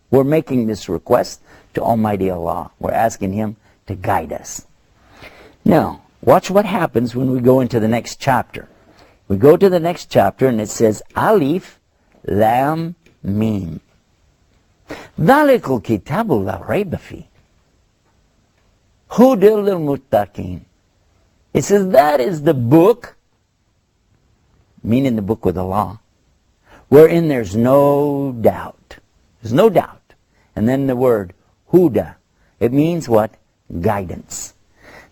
We're making this request to Almighty Allah. We're asking Him to guide us. Now, watch what happens when we go into the next chapter. We go to the next chapter and it says, Alif, Lam, Mim. ذَلِكَ الْكِتَابُ لَا رَيْبَ فِيهِ هُدًى لِلْمُتَّقِينَ. It says that is the book, meaning the book with Allah, wherein there's no doubt. There's no doubt. And then the word Huda. It means what? Guidance.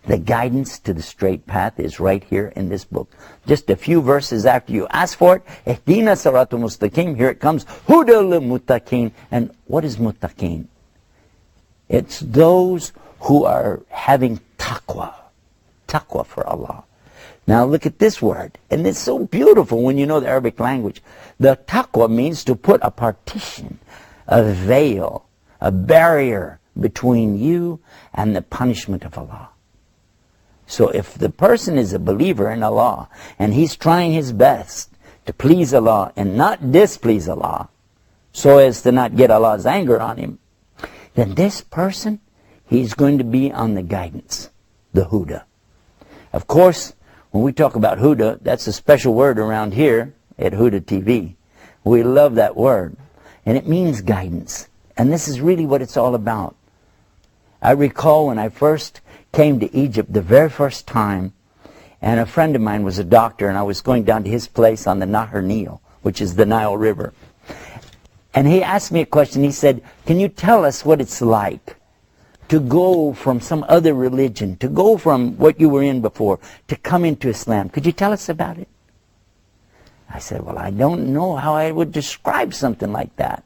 The guidance to the straight path is right here in this book. Just a few verses after you ask for it, Ihdina Siratul Mustaqim, here it comes, Huda lil Muttaqin. And what is Muttaqin? It's those who are having taqwa. Taqwa for Allah. Now look at this word. And it's so beautiful when you know the Arabic language. The taqwa means to put a partition, a veil, a barrier between you and the punishment of Allah. So if the person is a believer in Allah and he's trying his best to please Allah and not displease Allah so as to not get Allah's anger on him, then this person, he's going to be on the guidance, the Huda. Of course, when we talk about Huda, that's a special word around here at Huda TV. We love that word. And it means guidance. And this is really what it's all about. I recall when I first came to Egypt the very first time, and a friend of mine was a doctor, and I was going down to his place on the Nahar Nil, which is the Nile River. And he asked me a question. He said, can you tell us what it's like to go from some other religion, to go from what you were in before, to come into Islam? Could you tell us about it? I said, well, I don't know how I would describe something like that.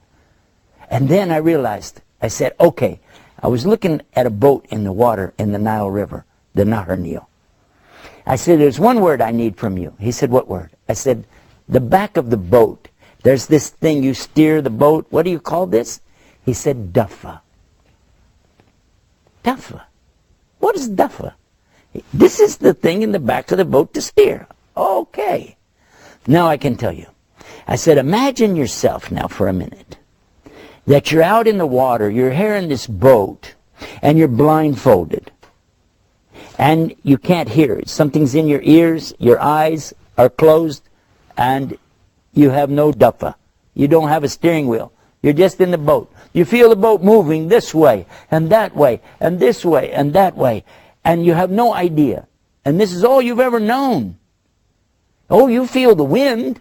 And then I realized, I said, okay, I was looking at a boat in the water in the Nile River, the Nahar Nil. I said, there's one word I need from you. He said, what word? I said, the back of the boat. There's this thing you steer the boat. What do you call this? He said, duffa. Duffa. What is duffa? This is the thing in the back of the boat to steer. Okay. Now I can tell you. I said, imagine yourself now for a minute that you're out in the water, you're here in this boat, and you're blindfolded. And you can't hear it. Something's in your ears, your eyes are closed, and you have no duffa. You don't have a steering wheel. You're just in the boat. You feel the boat moving this way, and that way, and this way, and that way. And you have no idea. And this is all you've ever known. Oh, you feel the wind.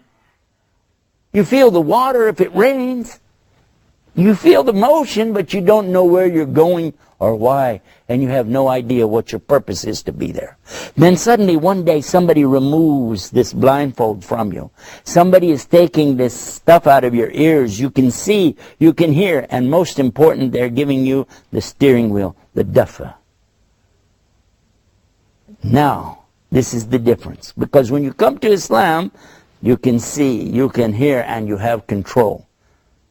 You feel the water if it rains. You feel the motion, but you don't know where you're going or why, and you have no idea what your purpose is to be there. Then suddenly one day somebody removes this blindfold from you. Somebody is taking this stuff out of your ears. You can see, you can hear, and most important, they're giving you the steering wheel, the duffa. Now, this is the difference. Because when you come to Islam, you can see, you can hear, and you have control.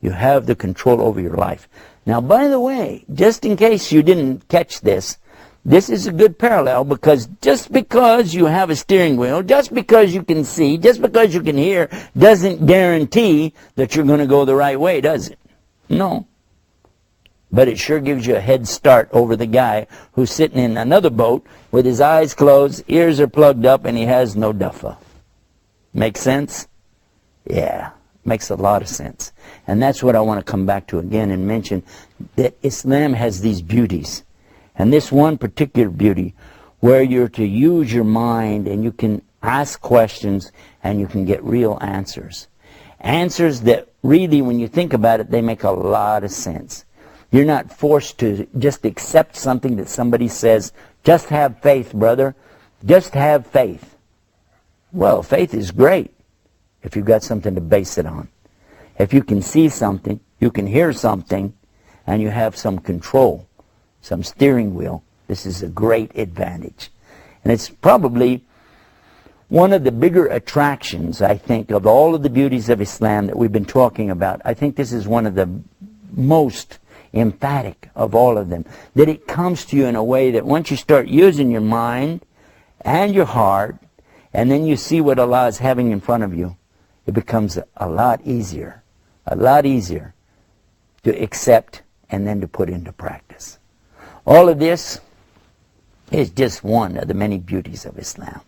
You have the control over your life. Now, by the way, just in case you didn't catch this, this is a good parallel, because just because you have a steering wheel, just because you can see, just because you can hear, doesn't guarantee that you're going to go the right way, does it? No. But it sure gives you a head start over the guy who's sitting in another boat with his eyes closed, ears are plugged up, and he has no duffa. Make sense? Yeah. Makes a lot of sense. And that's what I want to come back to again and mention, that Islam has these beauties. And this one particular beauty where you're to use your mind and you can ask questions and you can get real answers. Answers that really, when you think about it, they make a lot of sense. You're not forced to just accept something that somebody says, just have faith, brother. Just have faith. Well, faith is great if you've got something to base it on. If you can see something, you can hear something, and you have some control, some steering wheel, this is a great advantage. And it's probably one of the bigger attractions, I think, of all of the beauties of Islam that we've been talking about. I think this is one of the most emphatic of all of them. That it comes to you in a way that once you start using your mind and your heart, and then you see what Allah is having in front of you, it becomes a lot easier to accept and then to put into practice. All of this is just one of the many beauties of Islam.